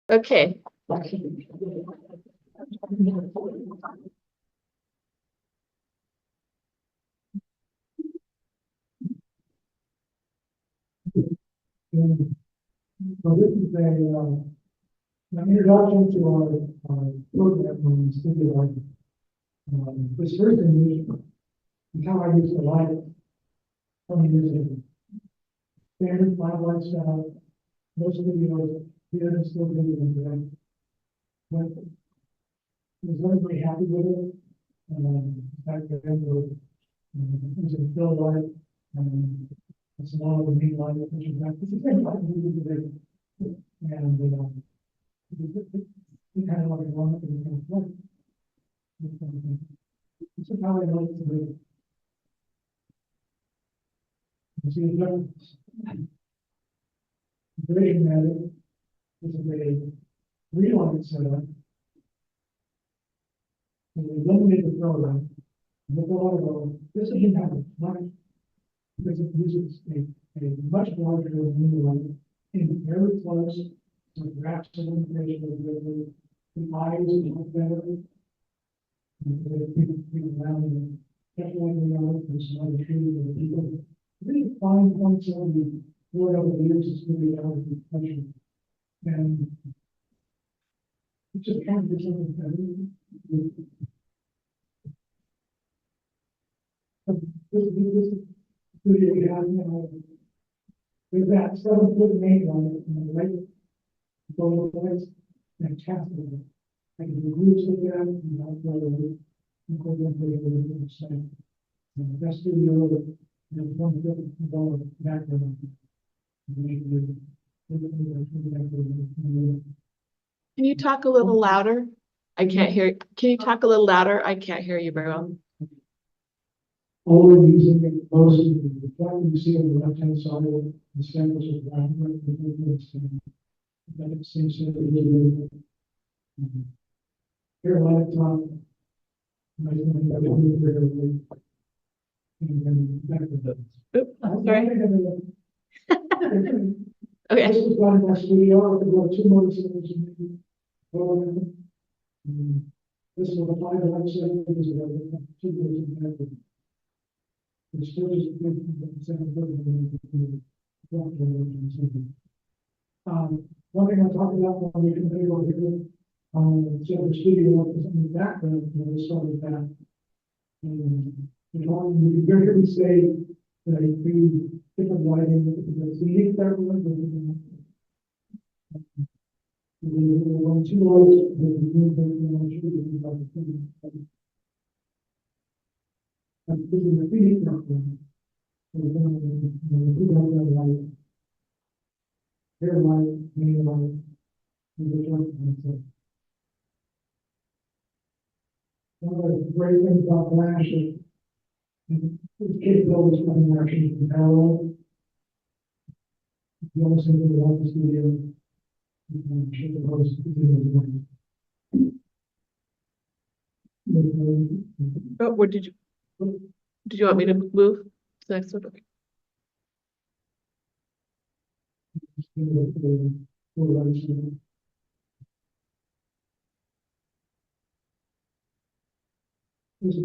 Okay. So this is an introduction to our program on City Life. This first image is how I used to light it 20 years ago. Standard 5 light style, most videos here and still videos today. But was everybody happy with it? Back then, it was a fill light, it's a lot of the main light, which is it's the same light we do today. And we kind of like a one up and kind of flood. This is how I like to do it. You see the difference. Grading at it is a relight setup. And we eliminate the program. With a lot of this doesn't have much because it uses a much larger new light in very close to grasp some information with the eyes and better. People around and definitely know there's some other trees and people really find points of the Lord over the years is really out of the country. And it's just trying to do something better. This studio we have, there's that 7-foot main line in the right, going place, fantastic. Like the groups of them, that studio, there's one different background. Can you talk a little louder? I can't hear. Can you talk a little louder? I can't hear you very well. All we're using it most of the plan you see on the left hand side of the samples of groundwork, that it seems to be here a lot of time. Oops, I'm sorry. Okay. This is one of my studio. I've got 2 more studios. This is a 5-light setting. This is a 2 years in it's still just one thing I talked about when we compare over here, so the studio is in the background, we started that. You can very say that I do different lighting, it's unique that one, one, 2 lights, this is a pretty problem. Hair light, main light, one of the great things about Flash is its capabilities running actually in parallel. You almost into the office studio. You can shoot the host Oh, where did you want me to move to the next one? Okay. This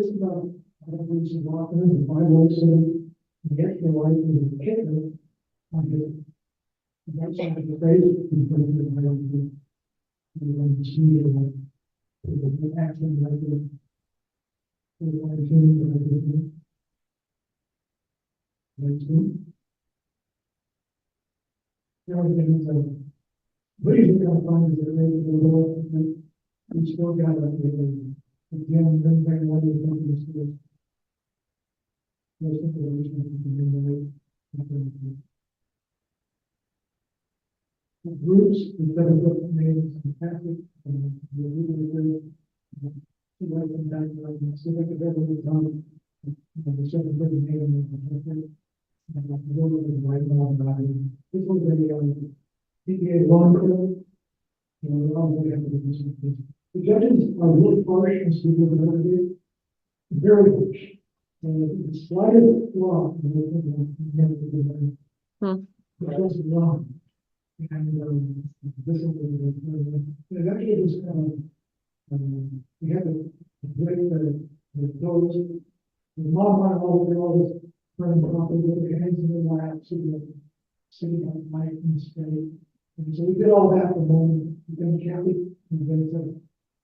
is about the police walking in the Bible saying, get your life in the kitchen. That's not the phrase in front of the Bible. And see the action like the everything is what you're going to find is that we still got again, then very well the companies do. Most of the groups, instead of looking names, fantastic, the really like them back, so they could have a little time, the second living name of the country, and the little bit of right now about it. This was a PPA long term, we're all going to have to do this. The judges are really harsh and speaking of the very harsh. And the slightest flaw, because wrong. And, this is, eventually it was, we had to break the doors. The mom wanted all this, running properly with their hands in the lap, sitting on the mic and straight. And so we did all that for a moment, then Kathy, and then said,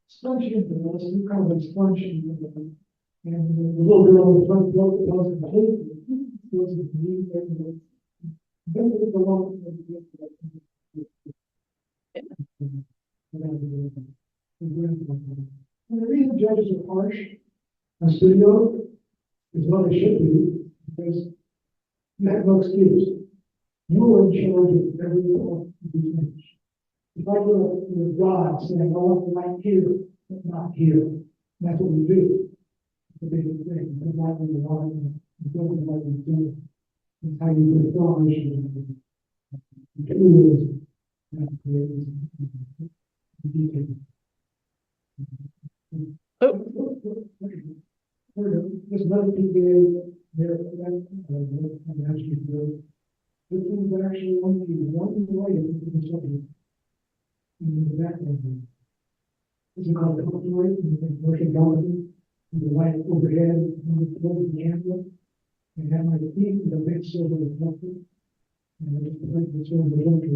sponge into this, we call it sponge into it. And the little girl in the front row that wasn't behaving, was the lead, and then it was the one. And the reason judges are harsh on studio is what they should be, because you have no excuse. You are in charge of every one of these things. If I go with God saying, I want the light here, but not here, that's what we do. It's a big thing. It's not what we want, it's not what we do. It's how you do it on issue. The tools that create detail. There's another PBA there, that actually good. This is actually only one way into the subject. In the background. This is called the Portraiture, the commercial gallery, the light overhead, and the close the camera, and have my feet in the big silver reflector, and I just like the silver reflector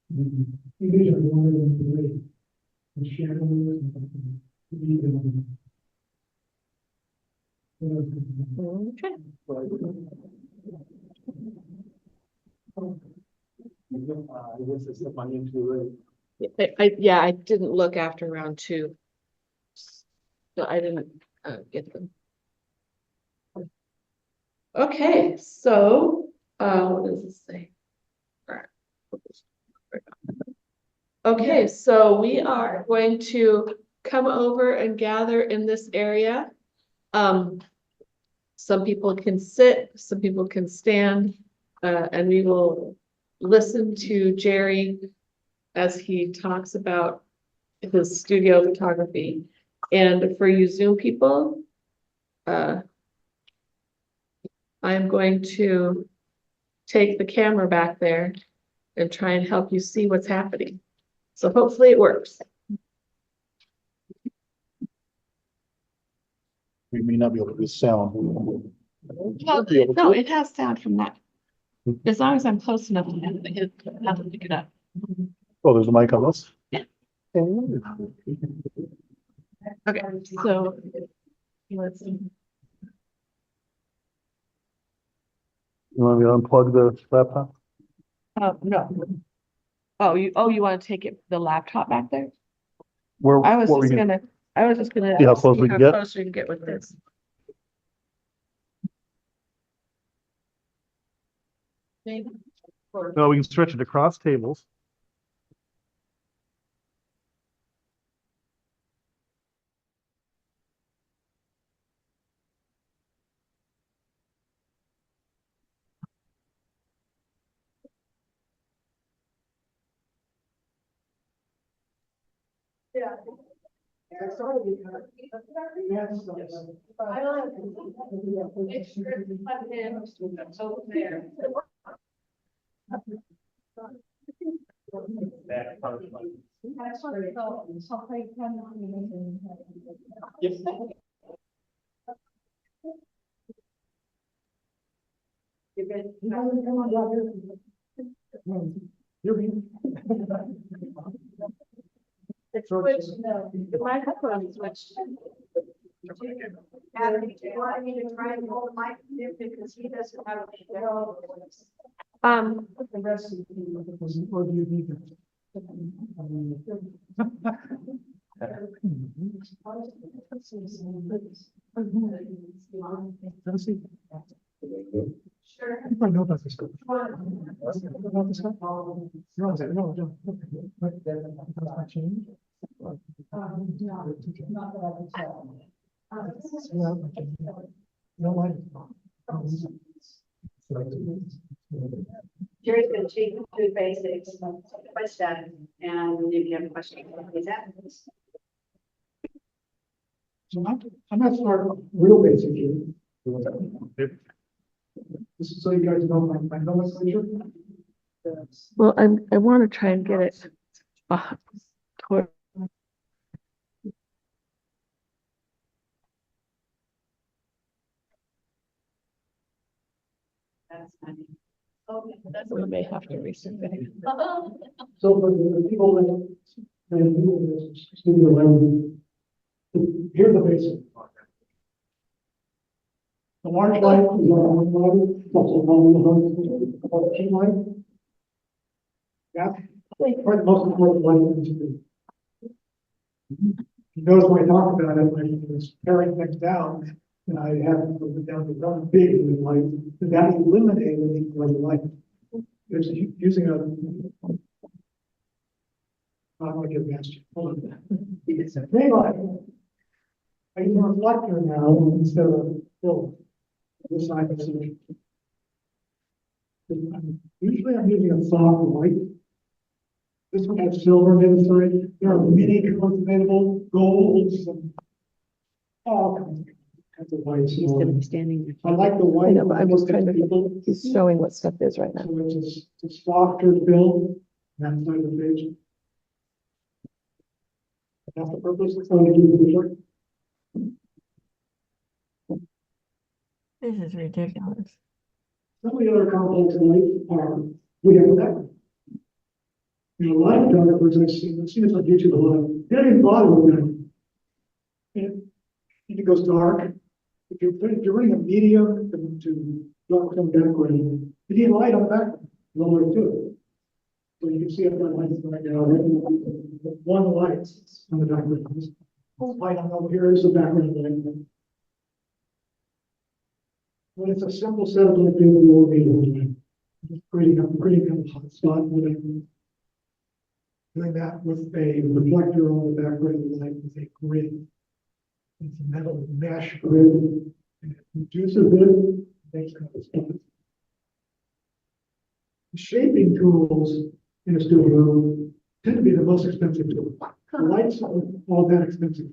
the image I wanted them to create, the shadows and the detail. Okay. I didn't look after round 2. So I didn't get them. Okay, so what does this say? All right. Okay, so we are going to come over and gather in this area. Some people can sit, some people can stand, and we will listen to Jerry as he talks about his studio photography. And for you Zoom people, I'm going to take the camera back there and try and help you see what's happening. So hopefully it works. We may not be able to do sound. No, it has sound from that. As long as I'm close enough to have to pick it up. Oh, there's a mic on this? Yeah. Okay. Okay, so let's see. You want me to unplug the laptop? No. Oh, you want to take the laptop back there? Where, I was what we just can, gonna. See how close see we can get? close we can get with this. Maybe. Or- no, we can stretch it across tables. Yeah. It's switched, no, the microphone switched. Adam, do you want me to try and hold the mic because he doesn't have a voice? The rest of the, or do you need them? Sure. I know about this stuff. About this stuff? No, no. Has that changed? No, not that I can tell. No, Jerry's gonna take you through basics, what's that, and if you have a question, please ask. So I'm not starting real basic here. This is so you guys know my nomenclature. Well, I want to try and get it toward. That's funny. Okay, that's. We may have to resubmit. So for the people that do this studio level, here's the basic. The large light is on one level, also called the key light. That's the most important light in the studio. You notice when I talk about it, when I was paring things down, and I have to put it down to one big light, that eliminated the light. It's using a. I'm gonna get past you. Hold on. It's a big light. I use a reflector now instead of film. This side is. Usually I'm using a soft white. This one has silver inside. There are many colors available, golds and all kinds of whites. He's gonna be standing there. I like the white. I know, but I was trying to, he's showing what stuff is right now. So it's a softer film, that side of the page. That's the purpose, it's going to do the short. This is ridiculous. Some of the other complex lights are, we have that. You know, a lot of photographers I've seen it on YouTube a lot, they don't even bother with them. And it goes dark. If you're running a medium to dark some background, you need light on the background, no way to do it. So you can see I've got lights right now, one light on the background. Light on over here is the background light. When it's a simple set of like doing the old medium, just creating a hot spot with it. Doing that with a reflector on the background of the light with a grid. It's a metal mesh grid. And it reduces it, makes kind of stuff. The shaping tools in a studio tend to be the most expensive tool. The lights aren't all that expensive.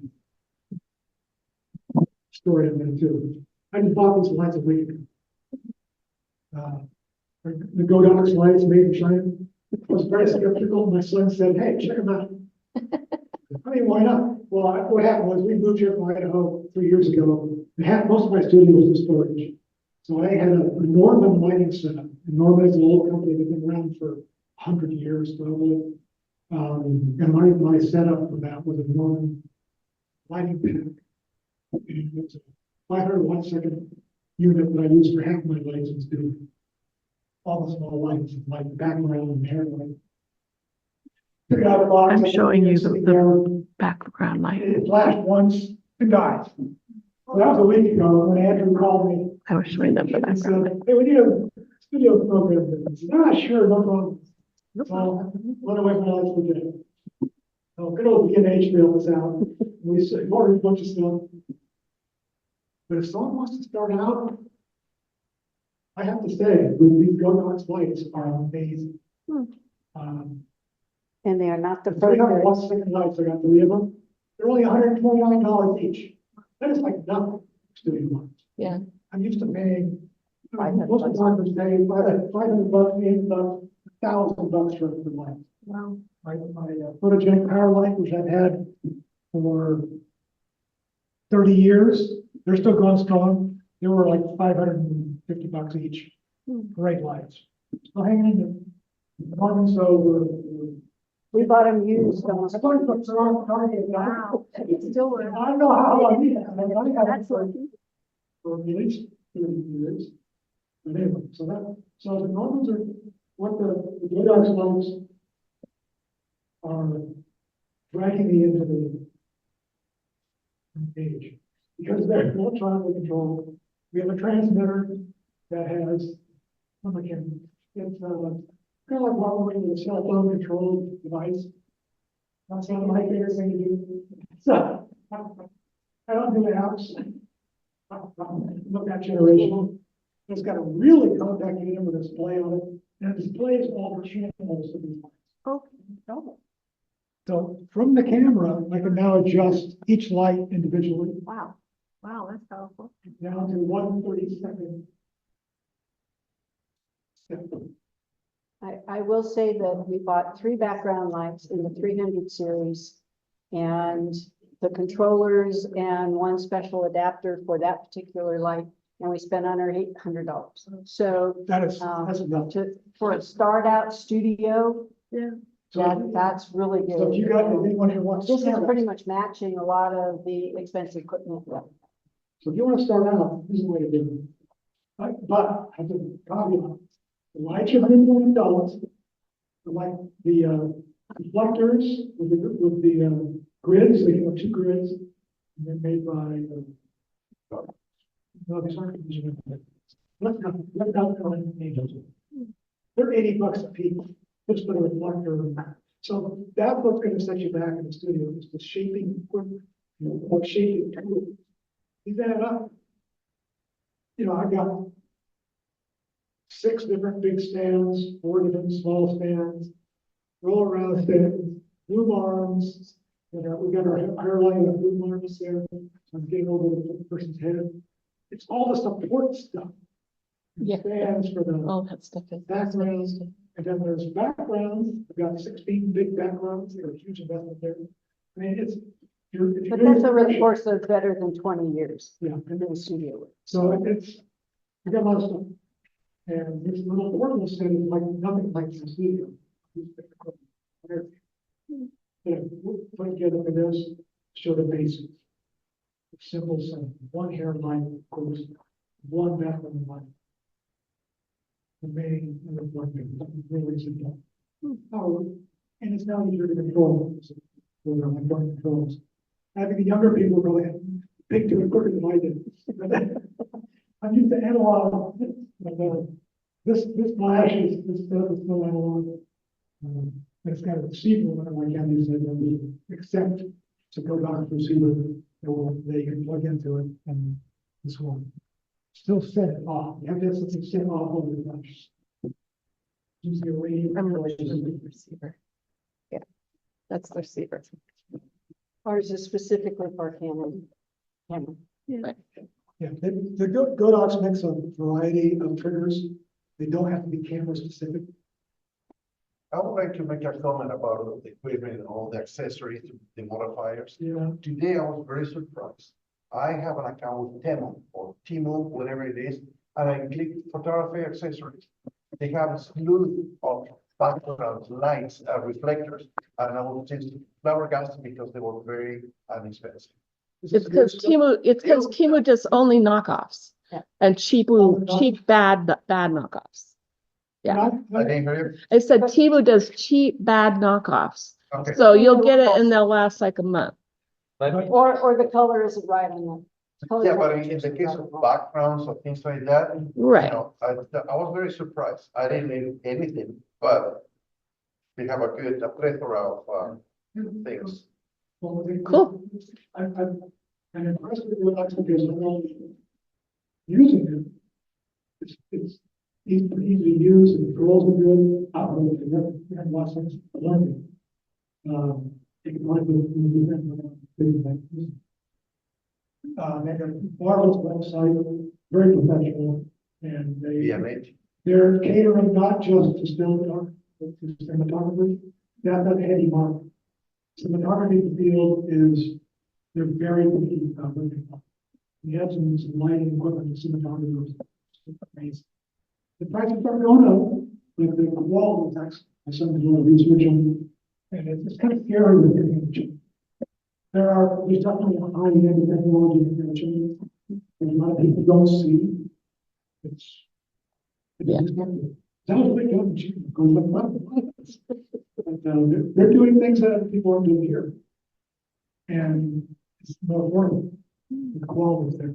Story in there too. I just bought these lights a week ago. The Godox lights made in China. I was very skeptical. My son said, "Hey, check them out." I mean, why not? Well, what happened was we moved here from Idaho 3 years ago. Most of my studio was in storage. So I had a Norman lighting setup. And Norman is an old company that's been around for 100 years probably. And my setup for that was a Norman lighting pack. And it was a 501 second unit that I used for half my lights in the studio. All the small lights, like background and hair light. Took it out of the box. I'm showing you the background light. It flashed once and died. Well, that was a week ago when Andrew called me. I was showing them the And background light. said, "Hey, we need a studio program." I said, sure, no problem. So, went away from lights for dinner. So, good old B&H bailed us out. We ordered a bunch of stuff. But if someone wants to start out, I have to say, these Godox lights are amazing. And they are not the Three hundred first. 1 second lights, I got 3 of them. They're only $129 each. That is like nothing. Studio lights. Yeah. I'm used to paying. 500 Most of the marketers pay $500, $800, $1,000 for the light. Wow. My photogenic power light, which I've had for 30 years, they're still going strong. They were like $550 each. Great lights. Still hanging in there. We bought them used. I bought them from Target. Wow. It's still working. I don't know how I did it. I mean, I had That's it for lucky. at least 30 years. But anyway, so the Normans are what the Godox lights are dragging me into the page because they're electronically controlled. We have a transmitter that has, it's kind of like what we're in a cell phone controlled device. That's not my favorite thing to do. So I don't do apps. Look at generation. It's got a really compact unit with a display on it, and it displays all the channels of these lights. Oh, So from the camera, I can now adjust each light individually wow. Wow, that's powerful. down to 1/32nd step. I will say that we bought 3 background lights in the 300 series and the controllers and 1 special adapter for that particular light, and we spent under $800. So That's enough. for a start out studio, So, that's really so if you got good. anyone who wants to This is start, pretty much matching a lot of the expensive equipment. so if you want to start out, this is the way to do it. But I have to caveat, the lights are $100 million. The reflectors with the grids, they have 2 grids, and they're made by, no, these aren't conditioning. Let's not call it angels. They're $80 a piece, just for the reflector. So that's what's going to set you back in the studio, is the shaping equipment, what shaping tool. You add up. I got 6 different big stands, 4 different small stands, roll around stands, boom arms. We got our hairline and boom arms there. So I'm getting over the person's head. It's all the support stuff. Yeah. Stands for the All that stuff is. backgrounds, and then there's backgrounds. I've got 16 big backgrounds. They're a huge investment there. I mean, if you're But doing that's over the commercial- course of better than 20 years Yeah, in the studio. so we got a lot of stuff. And this little portable set is like nothing like the studio. Put together for this, show the basics. Simple stuff, 1 hair line, of course, 1 background line. The main and the reflector, something really simple. Oh, and it's now easier to control. So they're like going controls. I think the younger people really picked to it quicker than I did. I'm used to analog. This flash this stuff is still analog. It's got a receiver, like Kathi said, that we accept to go down to receiver, they can plug into it, and this one still set it off. You have to have something set off over the flash. Use the radio. Receiver. Yeah, that's the receiver. Ours is specifically for Canon camera. Yeah, the Godox makes a variety of triggers. They don't have to be camera specific. I would like to make a comment about the equipment and all the accessories, the modifiers. Yeah. Today, I was very surprised. I have an account with Temu or Temu, whatever it is, and I click photography accessories. They have a slew of backgrounds, lights, reflectors, and I was just flabbergasted because they were very inexpensive. It's because Temu does only knockoffs Yeah. and cheap, bad knockoffs. Yeah. I didn't hear I said Temu does cheap, bad knockoffs. you. Okay. So you'll get it and they'll last like a month. Or the color isn't right on them. Yeah, but in the case of backgrounds or things like that, Right. I was very surprised. I didn't need anything, but we have a plethora of things. Well, Cool. I'm impressed with what I because I'm only using it. It's easy to use, and the controls are good. I don't know, we have lots of things to learn. You can learn they got a marvelous website, very professional, and they're catering not just to still but to cinematography. That's a heady market. Cinematography field is, they're very picky about what they want. We have some lighting equipment, the cinematographers. Amazing. The prices are going up, but the quality is excellent. I started doing a lot of research on it, and it's kind of scary with the there's definitely a high end technology in and a lot of people don't see. It's Yeah. Sounds like I'm cheating, goes like, but they're doing things that people aren't doing here. And it's more affordable. The quality is there.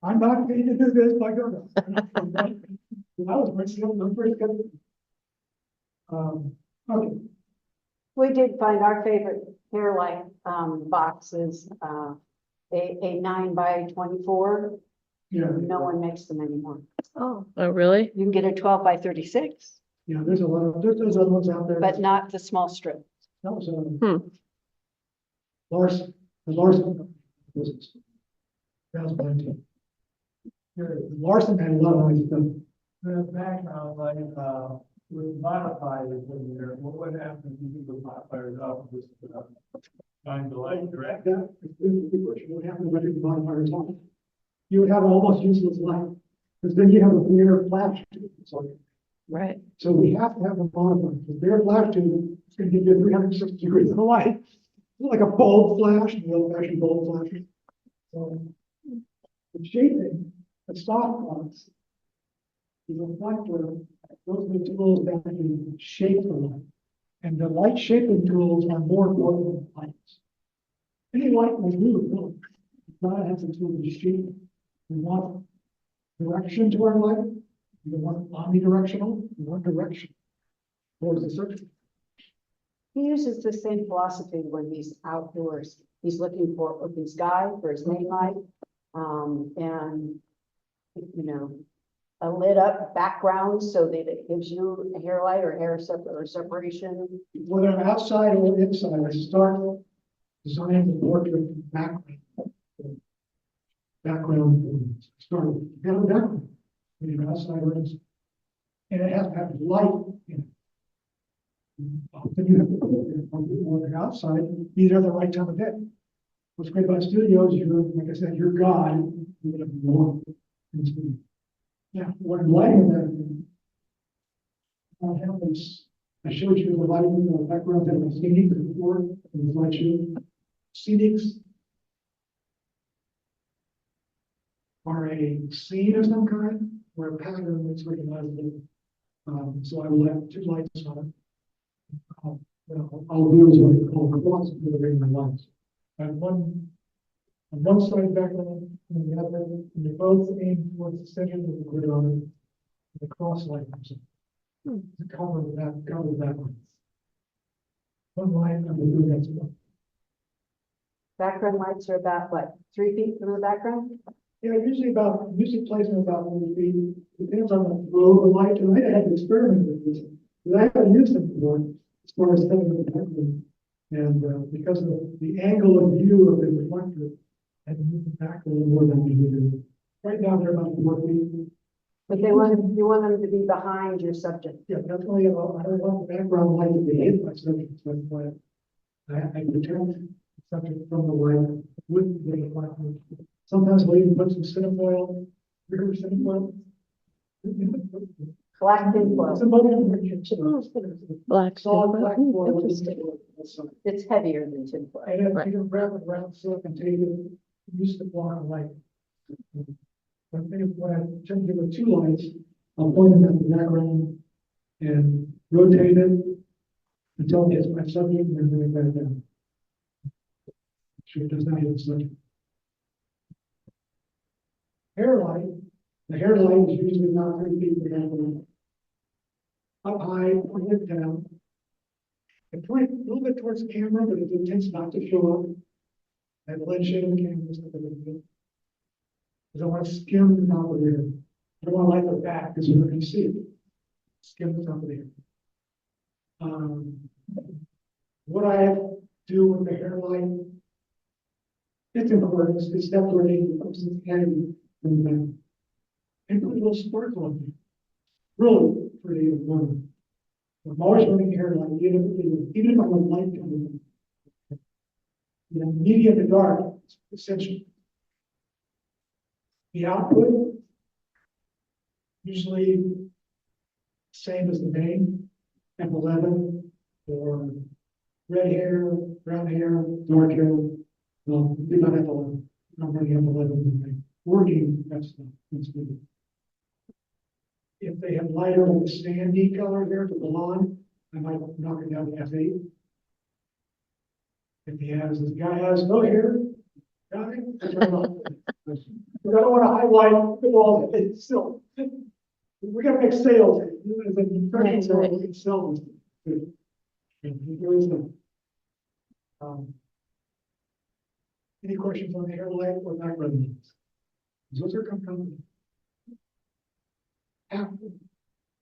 I'm not paid to do this, my God. I was pretty good. Okay. We did find our favorite hairlight box is a 9x24. Yeah, No one makes them anymore. Oh, Oh, really? You can get a 12x36, yeah, there's a lot of, there's other ones out there. but not the small strip. That was, Hmm. the Larson business. That was mine too. Larson had a lot of nice stuff. The background, like, with modifiers in there, what happens if you put modifiers off of this? Shine the light direct? That is the question. What happens when you put modifiers on? You would have almost useless light, because then you have a bare flash tube. Right. So we have to have a modifier. The bare flash tube is going to give you 360 degrees of light. It's like a bulb flash, the old-fashioned bulb flash. So the shaping, the soft box, is a reflector. Those are the tools that can shape the light. And the light shaping tools are more important than lights. Any light will do, really. God has a tool to shape it. We want direction to our light. We want omnidirectional. We want direction. Towards the search. He uses the same philosophy when he's outdoors. He's looking for open sky for his main light. And, you know, a lit up background so that it gives you a hair light or separation. Whether I'm outside or inside, I start designing the portrait background. Start with the background. When you're outside or inside. And it has to have light in it. Then you have to put it when you're outside, these are the right time of day. What's great about studios, you're, like I said, you're God, you have more in the studio. Yeah, what I'm lighting that, I have this, I showed you the lighting, the background that was scenic before, and the slideshow. Scenics are a scene of some kind, or a pattern that's recognizable. So I will have two lights on it. I'll do is what I call cross to the ring of lights. And on one side background, and the other, and they both aim towards the center of the grid on it. The cross light comes in. To cover the background. One light and the blue next one. Background lights are about what, 3 feet from the background? Yeah, usually placement about 1 feet. Depends on the flow of light. And I had to experiment with this. Because I haven't used them before. As far as setting the background, and because of the angle of view of the reflector, I can move it back a little more than we do. Right now, they're about 4 feet. But you want them to be behind your subject. Yeah, definitely. I don't want the background light to be hit by subject. So that's why I protect the subject from the light with the reflector. Sometimes we'll even put some cinefoil. You heard of cinefoil? Black tinfoil. It's a motion. Black. Solid black foil. It's heavier than tinfoil. And then you can wrap it around silk and take it, use the block of light. I think when I tend to do with 2 lights, I'll point them at the background and rotate it until it hits my subject and then bring it back down. Sure it does not hit the subject. Hair light, the hair light is usually not 3 feet from the background. Up high, point it down. And point a little bit towards the camera, but it tends not to show up. And blend shade of the camera is not really good. Because I want to skim the top of the hair. I don't want to light the back because you're not going to see it. Skim the top of the hair. What I do with the hairline, it's important. It's separating the heavy from the back. And put a little sparkle on it. Really pretty and wonderful. I'm always running hairline, even if I'm a light coming in. You know, medium to dark, it's essential. The output, usually same as the main, F11, or red hair, brown hair, dark hair. Well, do not F11. I'm running F11. Working, that's good. If they have lighter, like sandy color hair to blonde, I might knock it down to F8. If he has, this guy has no hair, guy, I turn it off. I don't want to highlight the wall. It's still, we got to make sales. As an impression, so we can sell this. There is no. Any questions on the hairline or background needs? Those are coming.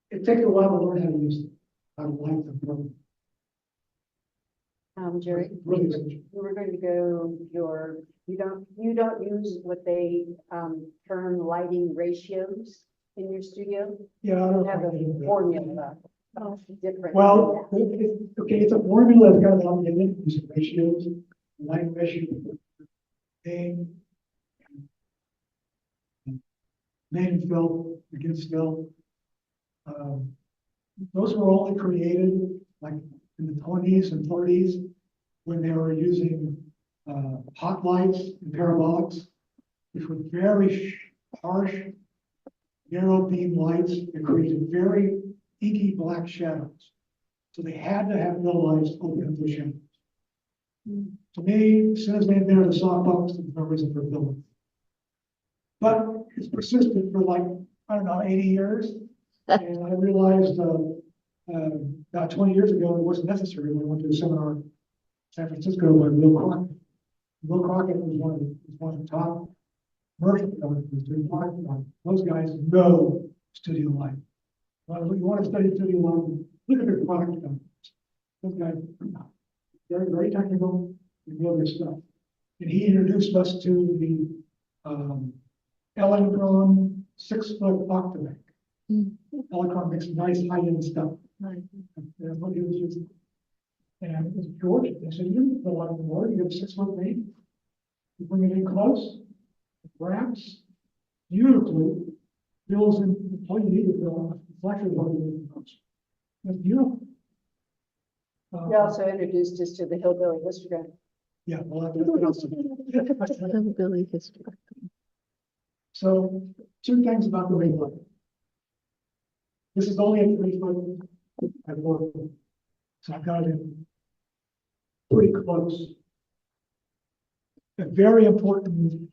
It takes a while to learn how to use them. I like them. Jerry, Really we essential. were going to go you don't use what they term lighting ratios in your studio. Yeah, I You don't have a know. formula. different. Well, okay, it's a formula that's got a lot of these ratios, line ratio, name, name fill, against fill. Those were only created like in the 20s and 30s when they were using hot lights and parabolics, which were very harsh, narrow beam lights that created very inky black shadows. So they had to have no lights open up the shadows. To me, as soon as they invented the softbox, there's no reason for building. But it's persisted for like, I don't know, 80 years. And I realized about 20 years ago, it wasn't necessary when I went to a seminar in San Francisco by Will Crockett. Will Crockett was one of the top commercial companies doing product design. Those guys know studio light. Well, you want to study studio light, look at their product companies. Those guys, very, very technical, they know their stuff. And he introduced us to the Electron 6-foot Octabank. Electron makes nice high-end stuff. That's what he was using. And it was George, they said, you need to put a lot more, you have 6-foot main. You bring it in close, it wraps beautifully, fills in, all you need to fill out, flashes what you need to close. That's beautiful. He also introduced us to the hillbilly histogram. Yeah, well, that's what else. Billy history. So, two things about the ring light. This is only a 3-foot at 4 foot. So I've got it in pretty close. A very important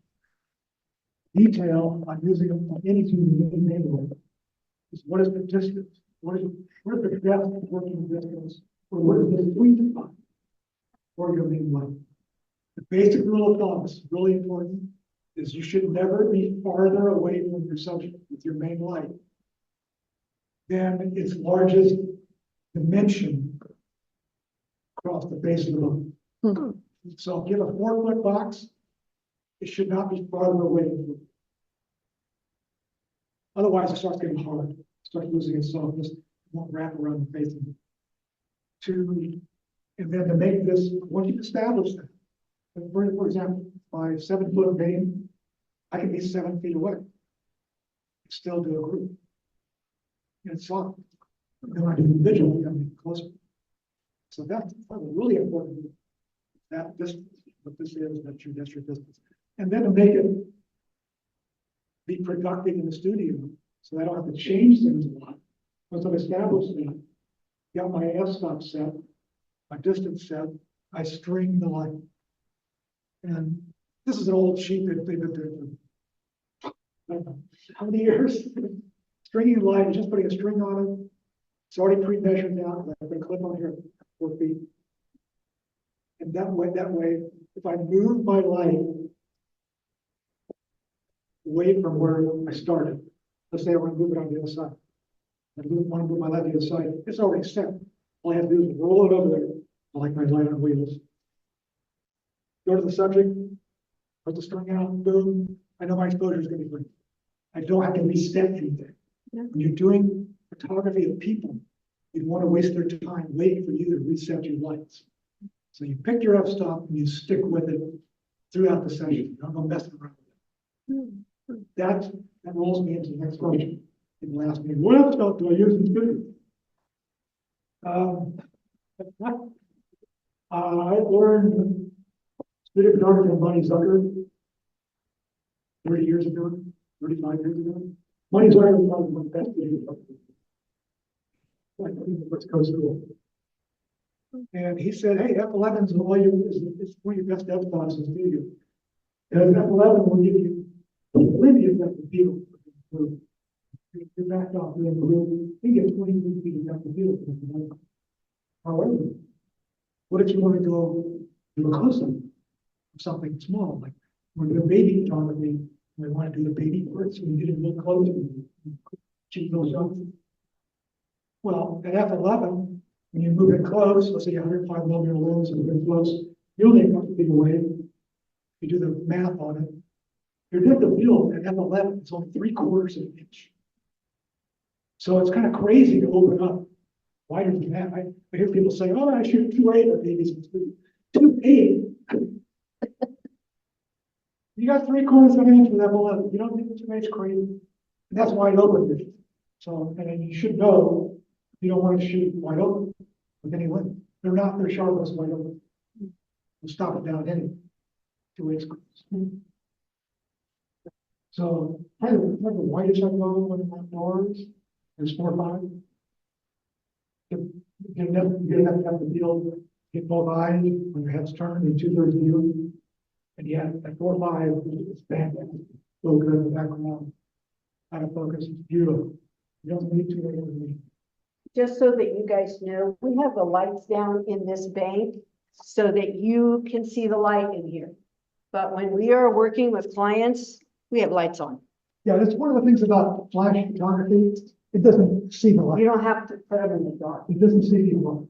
detail I'm using on any neighborhood is what is the distance? What is the depth of working distance? Or what is the sweet spot for your main light? The basic rule of thumb is really important, is you should never be farther away from your subject with your main light than its largest dimension across the base of the book. So give a 4-foot box, it should not be farther away from you. Otherwise, it starts getting hard, it starts losing its softness, it won't wrap around the face of it. And then to make this, once you establish that, for example, my 7-foot main, I can be 7 feet away, still do a group. And it's soft. Then I do the visual, I mean, closer. So that's really important. That distance, what this is, that's your distance. And then to make it be productive in the studio, so I don't have to change things a lot. Once I've established that, got my f-stop set, my distance set, I string the light. And this is an old sheet that they've been doing for, I don't know, how many years? Stringing light, just putting a string on it. It's already pre-measured out. I put a clip on here, 4 feet. And that way, if I move my light away from where I started, let's say I want to move it on the other side. I want to move my light to the other side. It's already set. All I have to do is roll it over there. I like my light on wheels. Go to the subject, put the string out, boom. I know my exposure is going to be great. I don't have to reset anything. When you're doing photography of people, you don't want to waste their time waiting for you to reset your lights. So you pick your f-stop and you stick with it throughout the session. You don't go messing around with it. That rolls me into the next question. People ask me, what f-stop do I use in studio? I learned studio photography from Monty Zucker 30 years ago, 35 years ago. Monty Zucker was probably one of the best studio photographers. I think the West Coast School. And he said, hey, F11 is one of your best f-stops in the studio. And F11 will give you oblivious depth of field. You're backed off in the room, you get 20 feet of depth of field. However, what if you want to go do a close-up of something small, like we're doing baby photography, we want to do the baby first, so we get a little close and cheap little shots. Well, at F11, when you move it close, let's say 105 millimeter lens and move it close, you'll take a couple feet away. You do the math on it. Your depth of field at F11 is only 3/4 of an inch. So it's kind of crazy to open up wider than that. I hear people say, oh, I shoot 2.8 at babies. 2.8. You got 3/4 of an inch with F11. You don't need 2.8 crazy. And that's wide open vision. So, and then you should know, you don't want to shoot wide open with any lens. They're not, they're sharpless wide open. We'll stop it down anyway. 2.8 crazy. So, probably the widest I go when I'm outdoors is 4.5. Get enough to have the field, get both eyes when your head's turned in 2/3 view. And yeah, at 4.5, it's fantastic. So good in the background. Out of focus, it's beautiful. You don't need to wait for me. Just so that you guys know, we have the lights down in this bank so that you can see the light in here. But when we are working with clients, we have lights on. Yeah, that's one of the things about flash photography. It doesn't see the You light. don't have to put them in the dark. It doesn't see the light.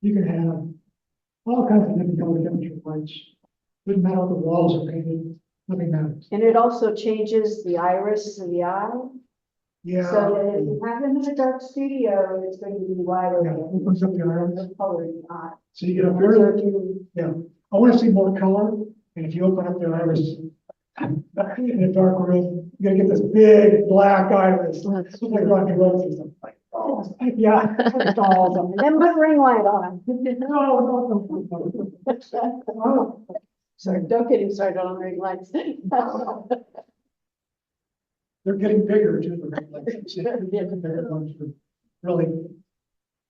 You can have all kinds of different color temperature lights. Doesn't matter if the walls are painted, nothing matters. And it also changes the iris of the eye. Yeah. So that if you have them in a dark studio, it's going to be wider. Yeah, opens up the iris. The color in the eye. So you get a So very, if you, yeah, I want to see more color, and if you open up the iris in a dark room, you're gonna get this big black iris. It's like Roger Roses. Like, oh, yeah. it's all of them. And then put a ring light on them. No. So don't get him started on ring lights. They're getting bigger too. The red lights. They're getting bigger ones for really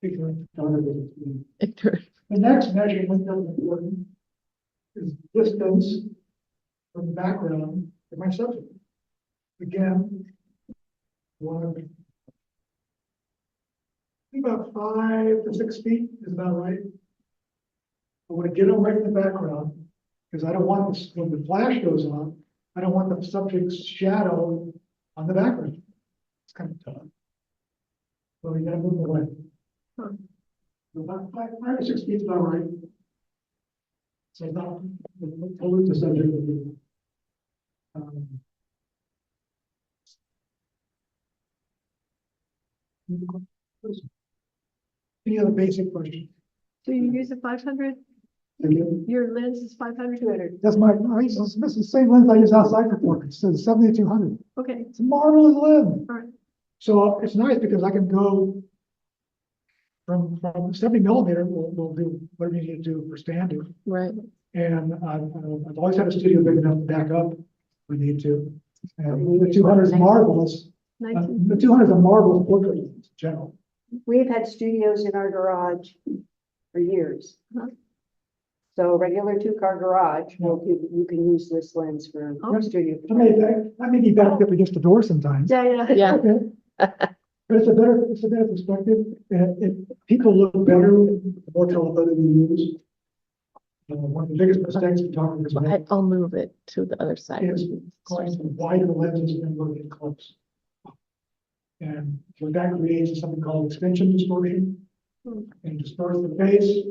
bigger television. The next measurement that's important is distance from the background of my subject. Again, one, I think about 5 to 6 feet is about right. I want to get away from the background because I don't want this, when the flash goes on, I don't want the subject's shadow on the background. It's kind of tough. So you gotta move away. So about 5 or 6 feet is about right. So not totally the subject of the any other basic question? Do you use a 500? Again, Your lens is 500? that's this is the same lens I use outside for portraits. So the 7200. Okay, It's a marvelous lens. all right. So it's nice because I can go from 70 millimeter. We'll do whatever you need to do for standard. Right. And I've always had a studio big enough to back up if we need to. And the 200 is marvelous. 19. The 200 is a marvelous portrait lens in general. We've had studios in our garage for years. Uh-huh. So a regular 2-car garage, you can use this lens for Oh. studio. That may be better if we just the door sometimes. Yeah. Yeah. Okay. But it's a better perspective. People look better the more telephoto you use. One of the biggest mistakes photographers make I'll move it to the other side. is going to wider lenses and looking close. And what that creates is something called extension distortion. And distorts the face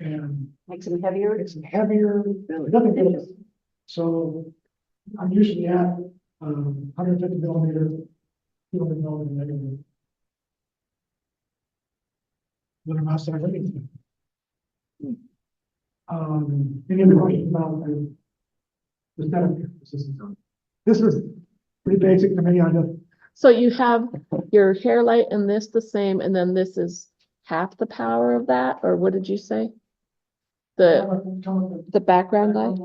and Makes them heavier. makes it heavier, nothing else. So I'm usually at 150 millimeter, 200 millimeter negative. When I'm outside looking. Any other questions about the setup here? This is pretty basic to me. I just, So you have your hair light and this the same, and then this is half the power of that, or what did you say? The background light?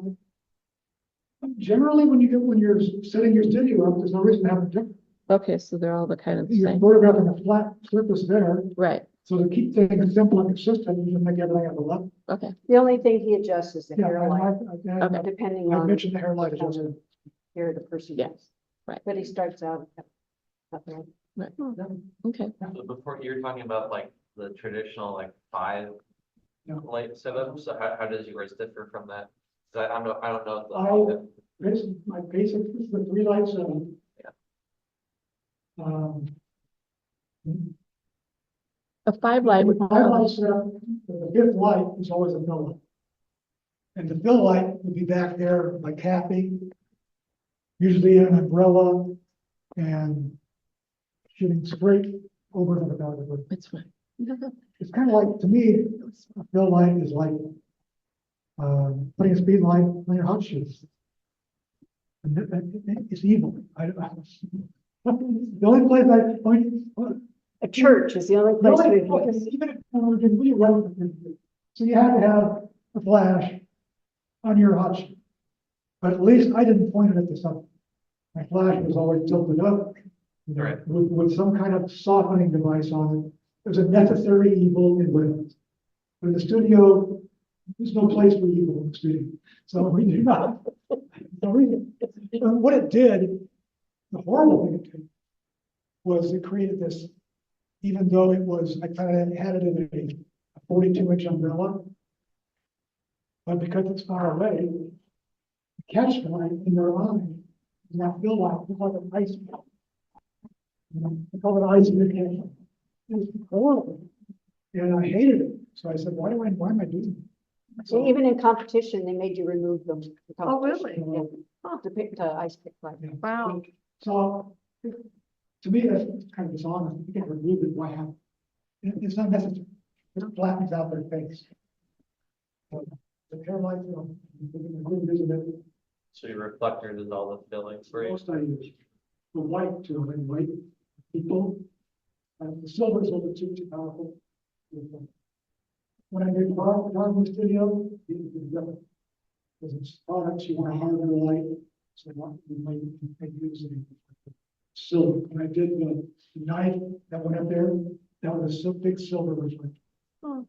Generally, when you're setting your studio up, there's no reason to have it different. Okay, so they're all the kind of the You're same, photographing a flat surface there, right? so to keep things simple and consistent, you just make everything at the level. Okay, The only thing he adjusts is the Yeah, hair light, Okay. depending I on mentioned the hair light adjustment. hair the person Yeah, has. right. But he starts out. okay. So before you were talking about like the traditional like 5 Yeah. light setup, so how does yours differ from that? 'Cause I don't know. My basic is the 3 light setup. Yeah. A 5 light would, The 5 light setup, the 5th light is always a fill light. And the fill light would be back there by Kathy, usually an umbrella and shooting straight over the photographer. it's fine. It's kind of like, to me, a fill light is like putting a speed light on your hot shoes. And it's evil. The only place A church is the only the place only- we. okay, even if, we wrote it, so you had to have a flash on your hot shoe. But at least I didn't point it at the sun. My flash was always tilted up, you know, Right. with some kind of softening device on it. It was a necessary evil in Windows. But in the studio, there's no place for evil in the studio. So we do not. And what it did, the horrible thing it did, was it created this, even though it was, I kind of had it in a 42-inch umbrella. But because it's far away, the catch light in their eye is not feel like, it's like an ice. They call it ice indication. It was horrible. And I hated it. So I said, why am I doing it? So even in competition, they made you remove them. the Oh, competition, really? yeah. To pick, to ice pick light. Yeah. Wow. So to me, that's kind of dishonest. You can remove it, why have it? It's not necessary. It flattens out their face. So the hair lights, good vision that So your reflectors is all the fillings for you. most I use. The white too, and white people. The silver is a little too powerful. When I did dark in the studio, because it's products, you want a harder light. So what we might use silver. When I did the knife that went up there, that was a big silver reflector. Oh.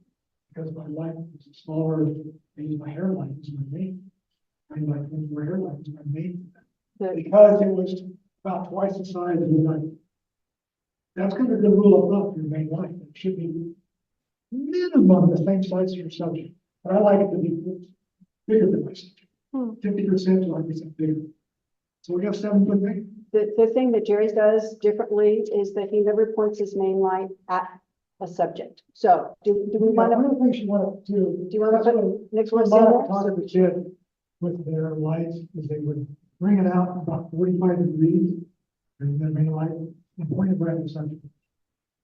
Because my light was smaller, I use my hair light as my main. I like my hair light as my main. The- Because it was about twice the size of the knife. That's kind of a good rule of thumb for your main light. It should be minimum the same size as your subject. But I like it to be bigger than my subject. 50% to 100% bigger. So we have 7 foot main. The thing that Jerry does differently is that he never points his main light at a subject. So do we want One to, of the things you want to do. do you want to put next one? A lot of photography did with their lights is they would bring it out about 45 degrees and their main light and point it right at the subject.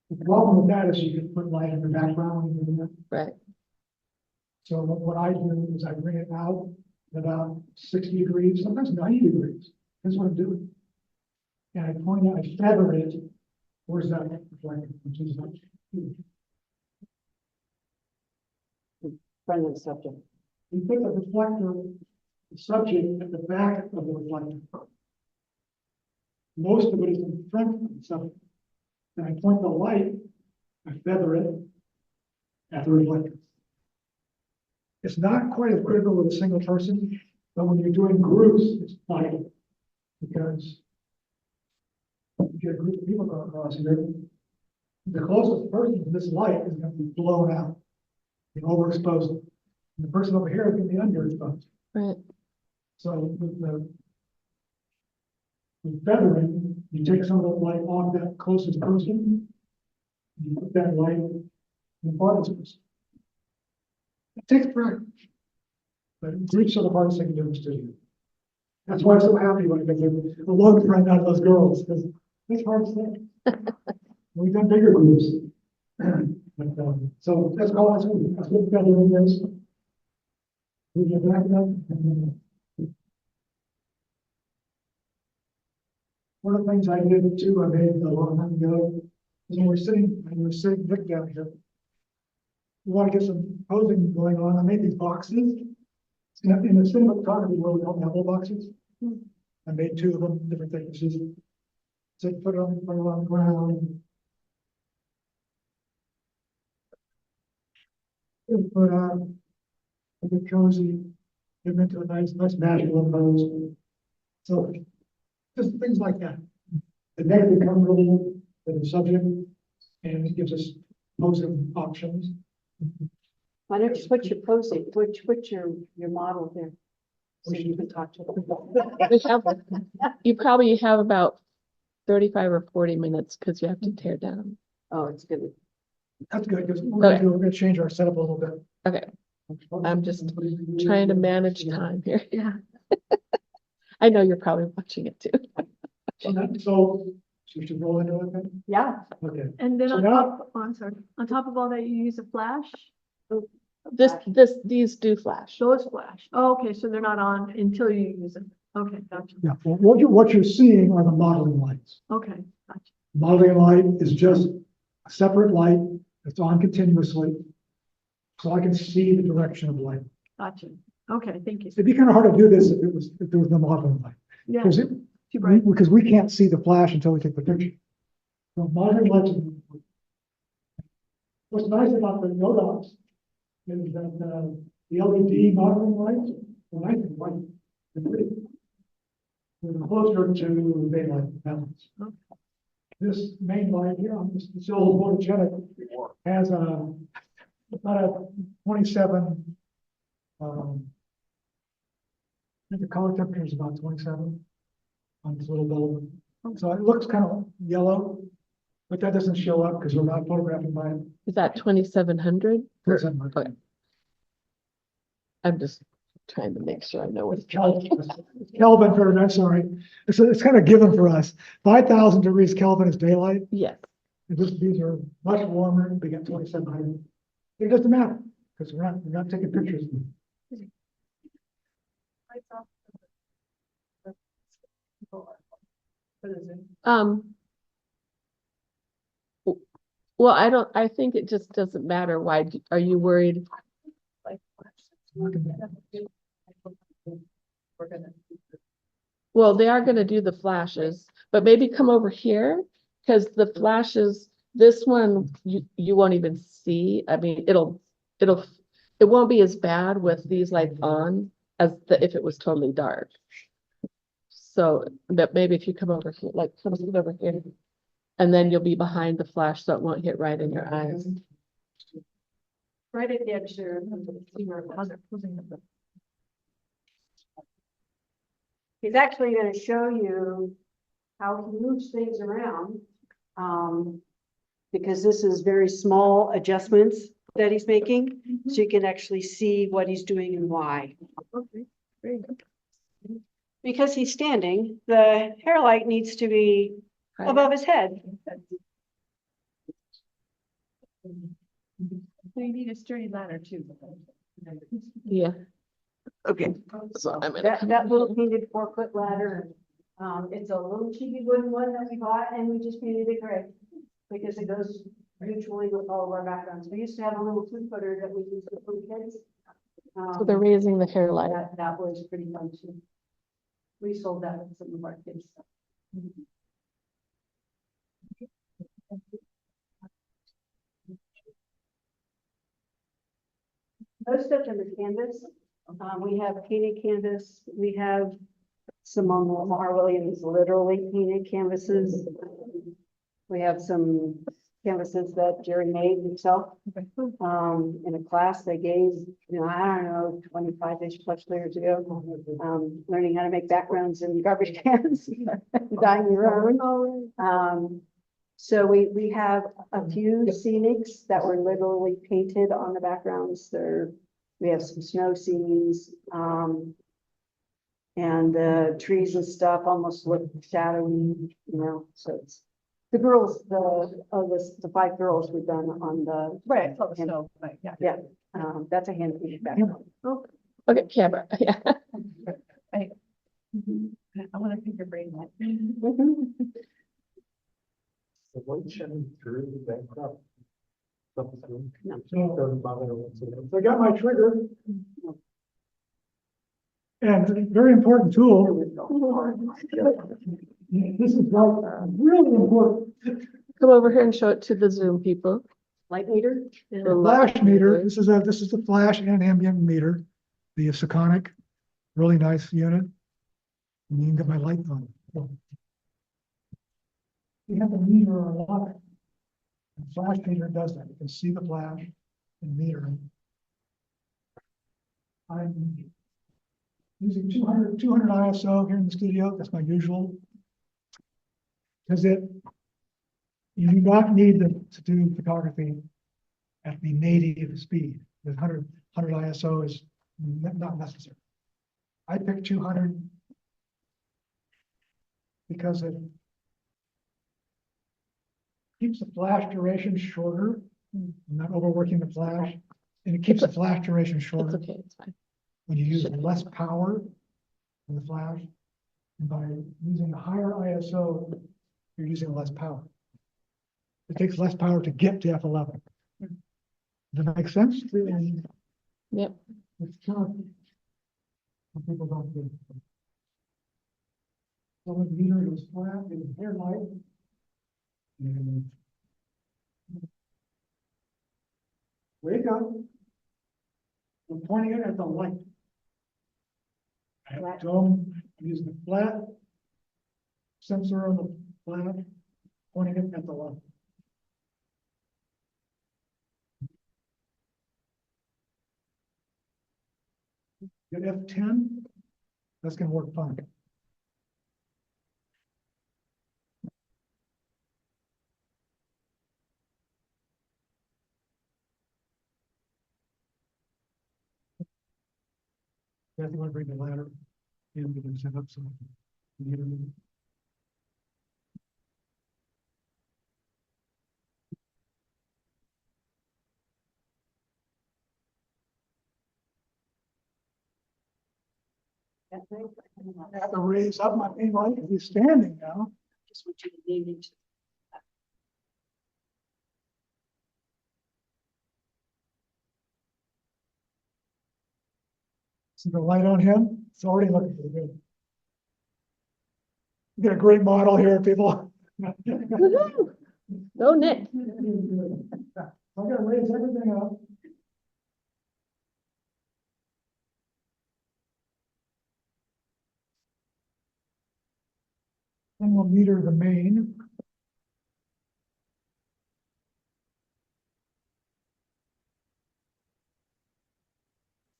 The problem with that is you can put light in the background when you do that. Right. So what I do is I bring it out at about 60 degrees, sometimes 90 degrees. That's what I'm doing. And I point out, I feather it. Where's that reflector? Which is not Front of the subject. you put the reflector, the subject at the back of the reflector. Most of it is in front of the subject. And I point the light, I feather it at the reflector. It's not quite as critical with a single person, but when you're doing groups, it's vital. Because you get a group of people going across here, the closest person to this light is going to be blown out, be overexposed. And the person over here is going to be underexposed. Right. So with feathering, you take some of the light off that closest person, you put that light in the farthest person. It takes practice. But groups are the hardest thing to do in the studio. That's why I'm so happy when I get the lone friend out of those girls, because it's hard stuff. We've done bigger groups. But, so that's all I do. That's what feathering is. We get back up. One of the things I did too, I made a long time ago, is when we're sitting Nick down here. We want to get some posing going on. I made these boxes. In the cinematography world, we don't have whole boxes. I made 2 of them, different thicknesses. So you put it on the ground. You put on a bit cozy, get into a nice masculine pose. So just things like that. The neck becomes really with the subject, and it gives us posing options. Why don't you put your posing, put your model there? So you can talk to them. We have, you probably have about 35 or 40 minutes because you have to tear down. Oh, it's good. That's good, because we're gonna change our setup a little bit. Okay, I'm just trying to manage time here. Yeah. I know you're probably watching it too. So So you should roll into it then? Yeah, Okay. And then So on now- top, oh, I'm sorry, on top of all that, you use a flash? These do flash. Those flash. Oh, okay, so they're not on until you use them. Okay, gotcha. Yeah, well, what you're seeing are the modeling lights. Okay, gotcha. Modeling light is just a separate light that's on continuously. So I can see the direction of light. Gotcha. Okay, thank you. It'd be kind of hard to do this if there was no modeling light. Yeah, Because too bright. because we can't see the flash until we take the picture. So modeling lights. What's nice about the Yodox is that, the LED modeling lights, are nice and white. They're pretty. They're closer to daylight balance. Okay. This main light here on this old photogenic has about a 27. I think the color temperature is about 27 on this little bulb. So it looks kind of yellow, but that doesn't show up because we're not photographing by it. Is that 2,700? 27. Okay. I'm just trying to make sure I know what. It's Kelvin, for, I'm sorry. It's kind of given for us. 5,000 degrees Kelvin is daylight. Yes. These are much warmer. We get 2,700. It doesn't matter because we're not taking pictures. Um. Well, I think it just doesn't matter. Why, are you worried? Well, they are gonna do the flashes, but maybe come over here, because the flashes, this one, you won't even see. I mean, it won't be as bad with these lights on as if it was totally dark. So, but maybe if you come over here, like, come over here, and then you'll be behind the flash, so it won't hit right in your eyes. right at the edge there. He's actually gonna show you how he moves things around. Because this is very small adjustments that he's making, so you can actually see what he's doing and why. Okay, very good. Because he's standing, the hair light needs to be above his head. So you need a sturdy ladder too. Yeah. Okay. So I'm gonna That little painted 4-foot ladder, it's a little cheapy wooden one that we bought and we just painted it gray. Because it goes mutually with all of our backgrounds. We used to have a little 2-footer that we used for kids. So they're raising the hair light. That was pretty fun too. We sold that with some of our kids. Most of them is canvas. We have painted canvas. We have some on Lamar Williams literally painted canvases. We have some canvases that Jerry made himself. In a class they gave, I don't know, 25-ish plus years ago, learning how to make backgrounds in garbage cans, dyeing your own. So we have a few scenics that were literally painted on the backgrounds. We have some snow scenes, and the trees and stuff almost look shadowy, so it's the girls, the 5 girls we've done on the. Right. Yeah, that's a hand painted background. Okay, camera, yeah. I want to pick your brain. The light shining through the backdrop. No. So I got my trigger. And a very important tool. This is really important. Come over here and show it to the Zoom people. Light meter? The Flash light meter. This is the flash and ambient meter. The Sakonic, really nice unit. And you can get my light on. You have the meter on it. The flash meter does that. You can see the flash and meter. I'm using 200 ISO here in the studio. That's my usual. Because you do not need to do photography at the native speed. The 100 ISO is not necessary. I picked 200 because keeps the flash duration shorter, not overworking the flash, and it keeps the flash duration It's shorter okay, it's fine. when you use less power in the flash. And by using a higher ISO, you're using less power. It takes less power to get to F11. Does that make sense? Yep. It's kind of, some people don't get it. So when the meter is flat, it is hair light. And wake up. I'm pointing it at the light. I have a dome, I'm using a flat sensor on the flat, pointing it at the light. Get F10, that's gonna work fine. Yeah, if you want to bring the ladder in, we can set up some. I have to raise up my main light if he's standing now. Just what you needed to. See the light on him? It's already looking pretty good. You got a great model here, people. Woohoo! Go Nick. I'm gonna raise everything up. Then we'll meter the main.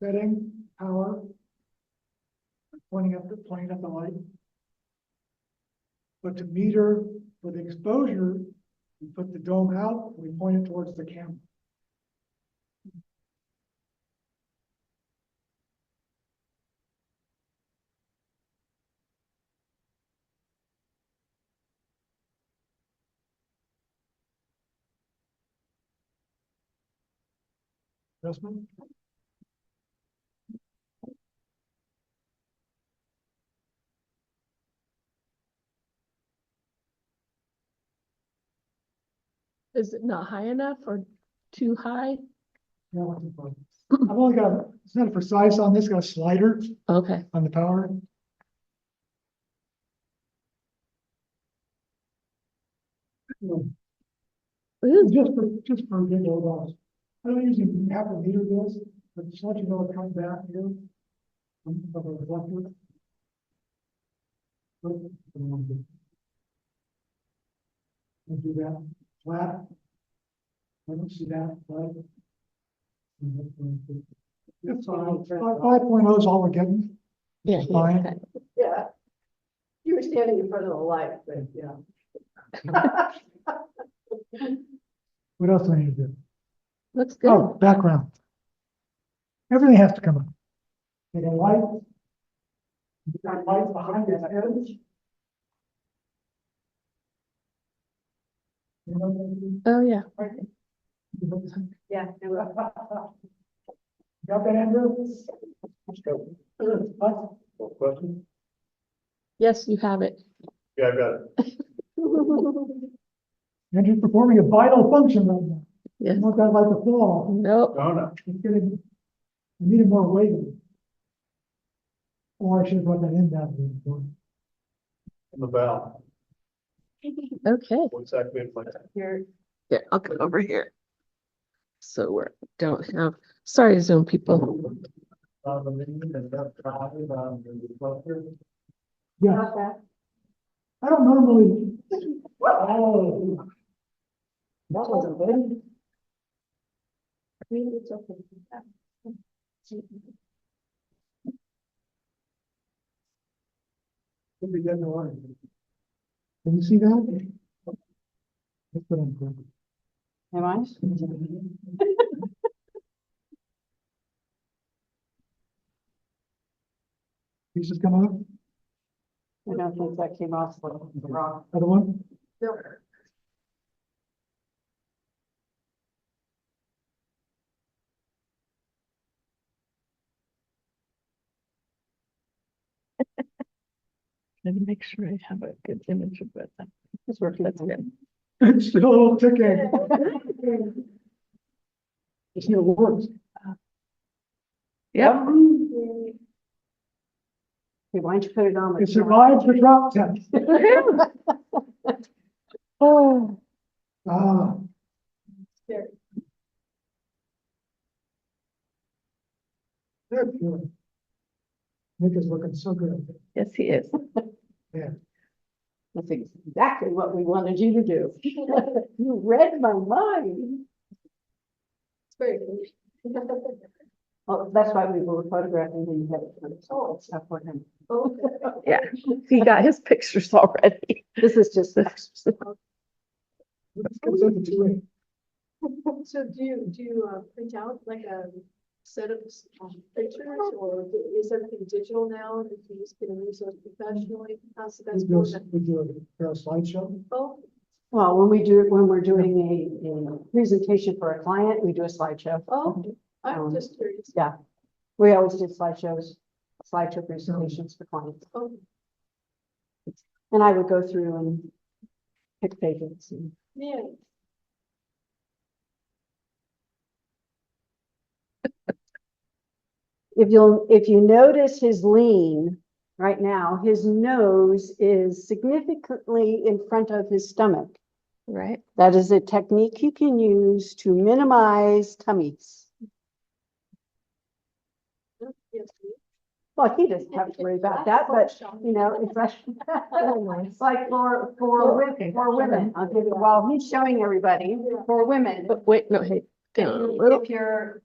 Setting, power. Pointing at the light. But to meter with exposure, we put the dome out, we point it towards the camera. Adjustment. Is it not high enough or too high? Yeah, I've only got, it's not precise on this, got a slider Okay. on the power. Ooh, Just for visual loss. I don't usually have to meter this, but just let you know it comes back here. Of a reflector. We'll do that flat. I don't see that, right? It's fine. 5.0 is all we're getting. yeah, It's yeah, fine. okay. Yeah. You were standing in front of the light, but yeah. What else do I need to do? Looks good. Oh, background. Everything has to come up. Get a light. Got lights behind his head. You know what Oh, yeah. I mean? Yeah. Got that, Andrew? Question? Yes, you have it. Yeah, I got it. Andrew's performing a vital function right now. Yes. You want that light to fall. Nope. No, no. It's getting, we needed more weight. Or I should have brought that in that way. On the valve. Okay. What's that mean? Like, Here, Here, I'll come over here. So we don't have, sorry, Zoom people. the menu and that drive on the reflector. Yeah, not that. I don't normally. Oh. That wasn't good. I mean, it's okay. Could be getting away. Can you see that? That's what I'm doing. Am I? Pieces come up, I don't think that came off the wrong. other one, Let me make sure I have a good image of it. It's working. That's good. It's still ticking. It still works. Yep. Okay, why don't you put it on? It survived the drop test. Oh. Ah. They're good. Nick is looking so good. Yes, he is. That's exactly what we wanted you to do. You read my mind. It's very cool. Well, that's why we were photographing when you had it. So it's not for him. Yeah, he got his pictures already. This is just. Let's go to the two. So do you print out like a set of pictures, or is everything digital now? If you just can use those professionally, how's the best format? We do a slideshow. Oh, Well, when we're doing a presentation for a client, we do a slideshow. oh, I'm just curious. Yeah, we always do slideshow presentations for clients. Oh, And I would go through and pick favorites. And yeah. if you notice his lean right now, his nose is significantly in front of his stomach. Right. That is a technique you can use to minimize tummies. Yes. Well, he doesn't have to worry about that, but you know, it's like, it's like for women, I'll give you, while he's showing everybody, for women. But wait, no, hey, down a little. If your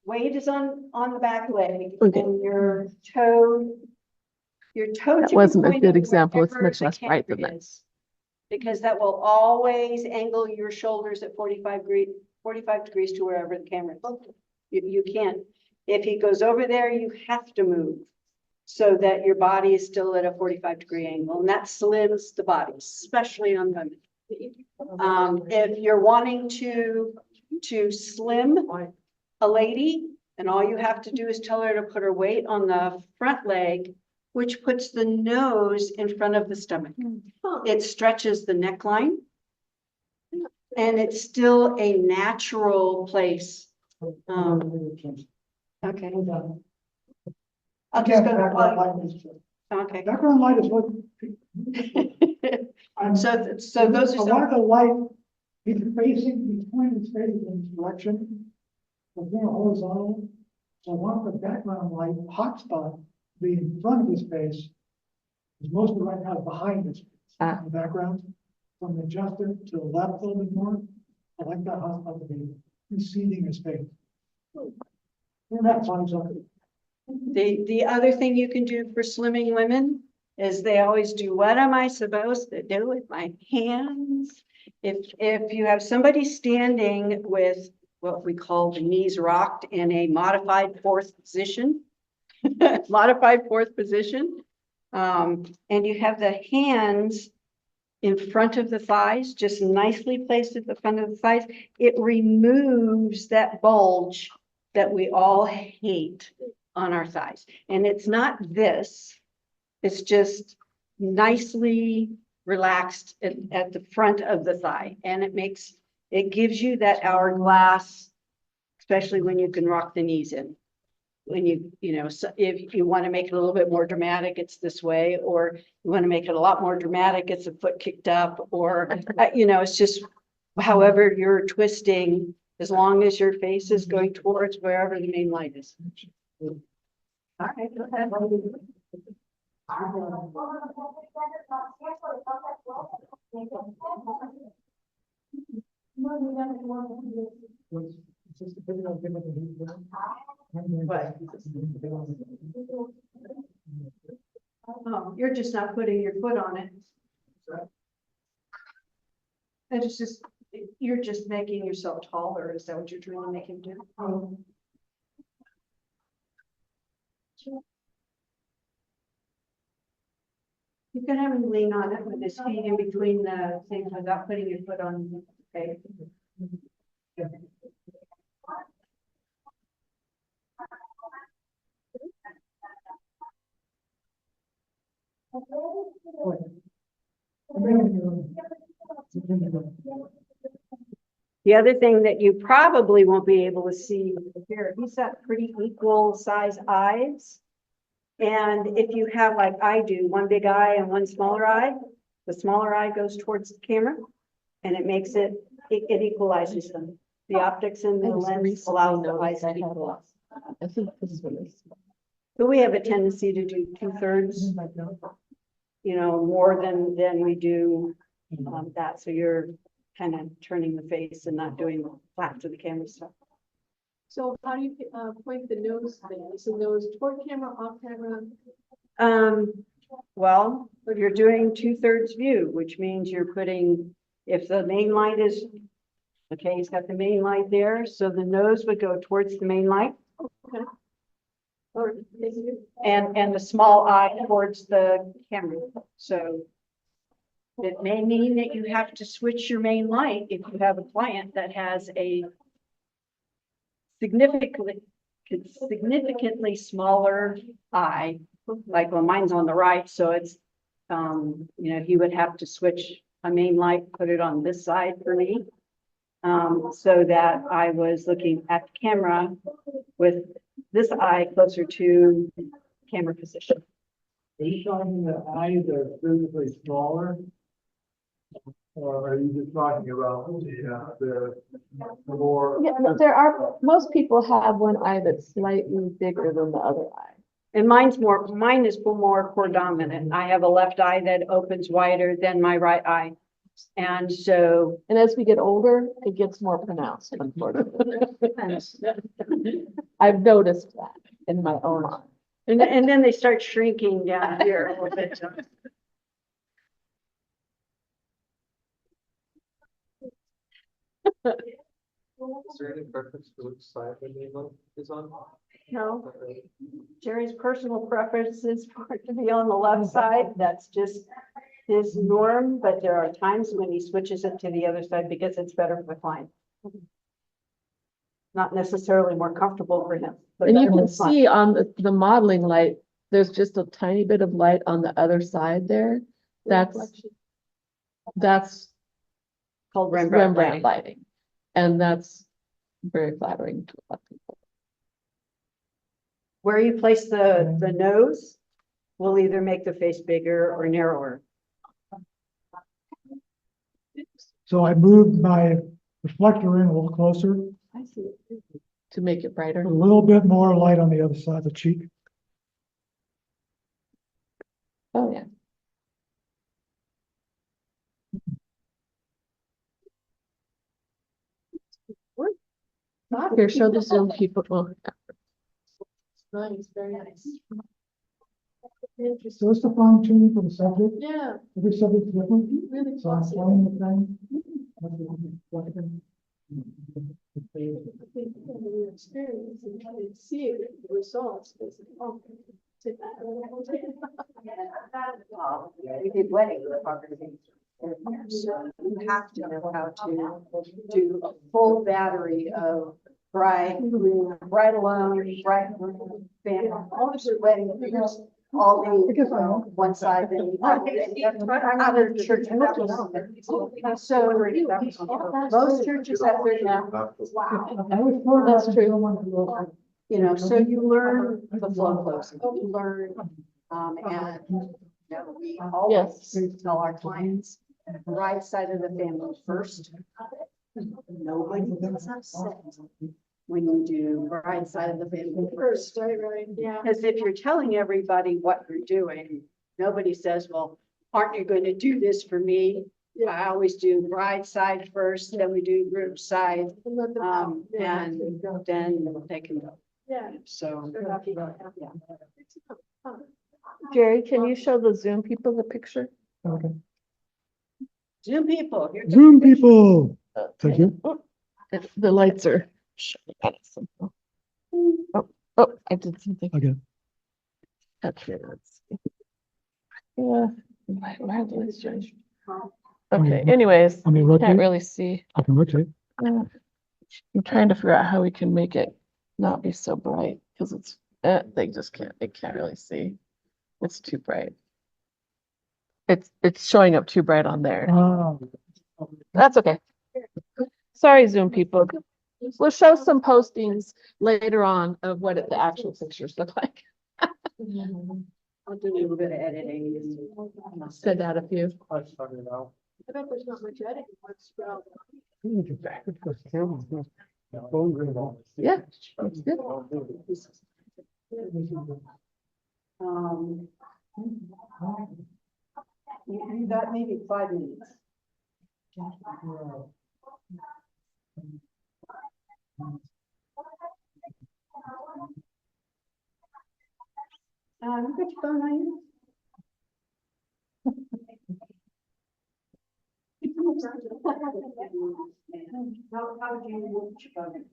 weight is on the back leg Okay. and your toe That should be wasn't a pointing good example. It's wherever much the less bright than camera that. is. Because that will always angle your shoulders at 45 degrees to wherever the camera is. You can't, if he goes over there, you have to move so that your body is still at a 45-degree angle, and that slims the body, especially on women. If you're wanting to slim a lady, and all you have to do is tell her to put her weight on the front leg, which puts the nose in front of the stomach. It stretches the neckline, and it's still a natural place. Okay. I'll just go. Okay. Background light is what. So those are I want the light be facing between his face in this direction. But more horizontal. So I want the background light hotspot be in front of his face. Because most of it right now is behind his face. In the background. From the adjuster to the left a little bit more. I like that hotspot to be preceding his face. And that's on something. the other thing you can do for slimming women is they always do, what am I supposed to do with my hands? If you have somebody standing with what we call the knees rocked in a modified fourth position, and you have the hands in front of the thighs, just nicely placed at the front of the thighs, it removes that bulge that we all hate on our thighs. And it's not this, it's just nicely relaxed at the front of the thigh. And it gives you that hourglass, especially when you can rock the knees in. When so if you want to make it a little bit more dramatic, it's this way, or you want to make it a lot more dramatic, it's a foot kicked up, or, it's just however you're twisting, as long as your face is going towards wherever the main light is. All right, go ahead. It's just a video of him with the heat down. Oh, you're just not putting your foot on it. And it's just, you're just making yourself taller. Is that what you're trying to make him do? You can have him lean on it with his feet in between the things without putting your foot on. Okay. The other thing that you probably won't be able to see here, he's got pretty equal size eyes. And if you have, like I do, one big eye and one smaller eye, the smaller eye goes towards the camera and it makes it equalizes them. The optics in the lens allows the eyes to equalize. I think this is really small. But we have a tendency to do 2/3, more than we do that. So you're kind of turning the face and not doing flat to the camera stuff. So how do you, point the nose thing? Is the nose toward camera, off camera? Well, if you're doing 2/3 view, which means you're putting, if the main light is, okay, he's got the main light there, so the nose would go towards the main light. Or And the small eye towards the camera. So it may mean that you have to switch your main light if you have a client that has a significantly smaller eye, like well, mine's on the right, so it's, he would have to switch a main light, put it on this side for me. So that I was looking at the camera with this eye closer to camera position. Are you talking the eyes that are physically smaller? Or are you just talking about the more? Yeah, but most people have one eye that's slightly bigger than the other eye. And mine is more predominant. I have a left eye that opens wider than my right eye. And so. And as we get older, it gets more pronounced, unfortunately. I've noticed that in my own eye. And then they start shrinking down here a little bit. Is there any preference for which side the main light is on? No, Jerry's personal preference is for it to be on the left side. That's just his norm, but there are times when he switches it to the other side because it's better for the client. Not necessarily more comfortable for him. But And you better for can the client. see on the modeling light, there's just a tiny bit of light on the other side there. That's Called Rembrandt Rembrandt lighting. lighting. And that's very flattering to a lot of people. Where you place the nose will either make the face bigger or narrower. So I moved my reflector in a little closer, I see. To make it brighter. a little bit more light on the other side of the cheek. Oh, yeah. Here, show the Zoom people. Oh, nice, very nice. So Interesting. it's the fine tuning for the subject. Yeah, Every subject's different. really So I'm classy. playing the thing. I think when you experience and try to see it, the results, it's like, oh, take that. We did wedding photography. So you have to know how to do a full battery of bride alone, bridegroom, family, all the wedding pictures, all the one side, then other churches. So most churches have their now. I was told That's true. So you learn the flow closing, you learn, and we always tell our clients, right side of the family first. Nobody gets upset when you do right side of the family first. Right, yeah. Because if you're telling everybody what you're doing, nobody says, well, aren't you going to do this for me? I always do bride side first, then we do group side, And let them know. Yeah. and then they can go. Yeah. So, yeah. Jerry, can you show the Zoom people the picture? Okay. Zoom people. You're Zoom people. Thank you. The lights are. Oh, I did something. Okay. Okay, let's see. Yeah. Why are the lights changed? Okay, anyways, I mean, can't rotate. really see. I can rotate. I'm trying to figure out how we can make it not be so bright because they can't really see. It's too bright. It's showing up too bright on there. Oh. That's okay. Sorry, Zoom people. We'll show some postings later on of what the actual pictures look like. I'll do a little bit of editing. Send out a few. I started out. I bet there's not much editing. What's well, Yeah, that's good. Um, you got maybe 5 minutes. You got your phone on you? How would you move your phone?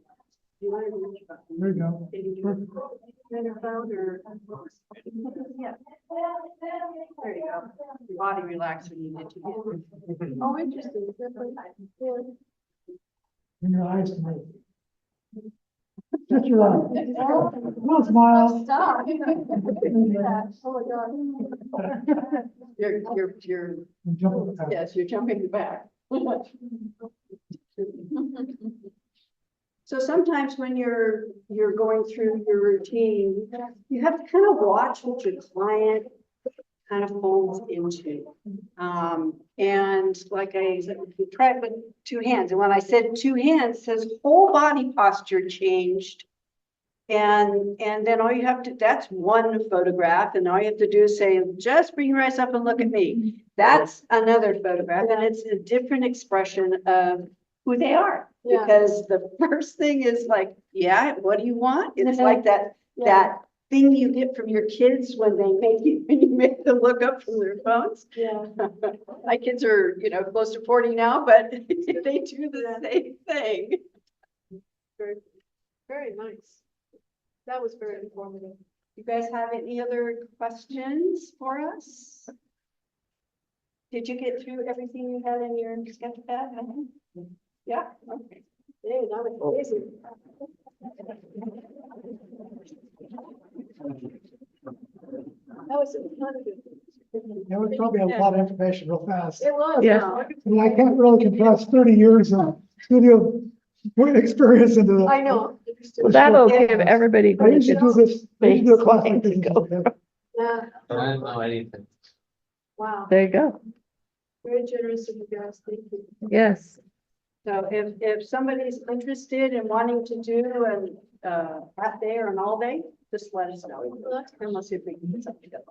You want to move your phone? There you go. Can you do it on your phone or? Yeah. There you go. Your body relax when you get to it. oh, interesting. Yeah. In your eyes tonight. Just your eyes. No smile. Stop. Oh, my God. You're, Jump back. yes, you're jumping back. So sometimes when you're going through your routine, you have to kind of watch what your client kind of folds into. And like I said, you try it with 2 hands. And when I said 2 hands, it says whole body posture changed. And then all you have to, that's one photograph. And all you have to do is say, just bring your eyes up and look at me. That's another photograph. And it's a different expression of who they are. Yeah. Because the first thing is like, yeah, what do you want? It's Yeah. like that, Yeah. that thing you get from your kids when you make them look up from their phones. Yeah. My kids are, close to 40 now, but they do the same thing. Very, very nice. That was very informative. You guys have any other questions for us? Did you get through everything you had in your sketch pad? Yeah, okay. Hey, that was amazing. That was a ton of good. That was probably a lot of information real fast. It was. Yeah. And I can't really compress 30 years of studio experience into the. I know. Well, that'll give everybody. I used to do this, I used to do a class like this. Yeah, I don't know anything. wow. There you go. Very generous of you guys. Thank you. Yes. So if somebody's interested in wanting to do an half day or an all day, just let us know. And we'll see if we can get something together.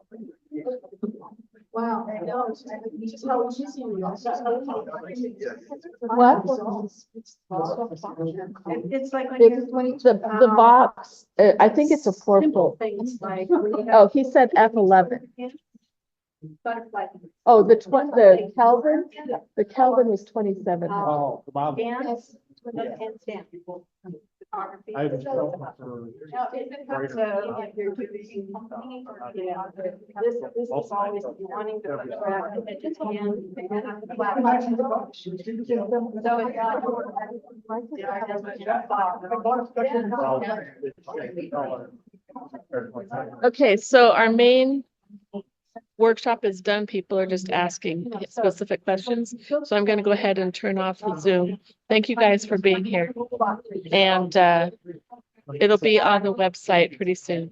Wow. No, it's just how easy you are. What? It's like when you're The box, I think it's a simple 4-foot. things like. when you have Oh, he said F11. Butterfly. Oh, the Kelvin was 27. Oh, wow. Hands, and stamp. Photography. I haven't felt Now, for- if it comes to, if you're doing company, this is always wanting to photograph it at the end, they have the flat. So it's. Okay, so our main workshop is done. People are just asking specific questions. So I'm going to go ahead and turn off the Zoom. Thank you guys for being here. And it'll be on the website pretty soon.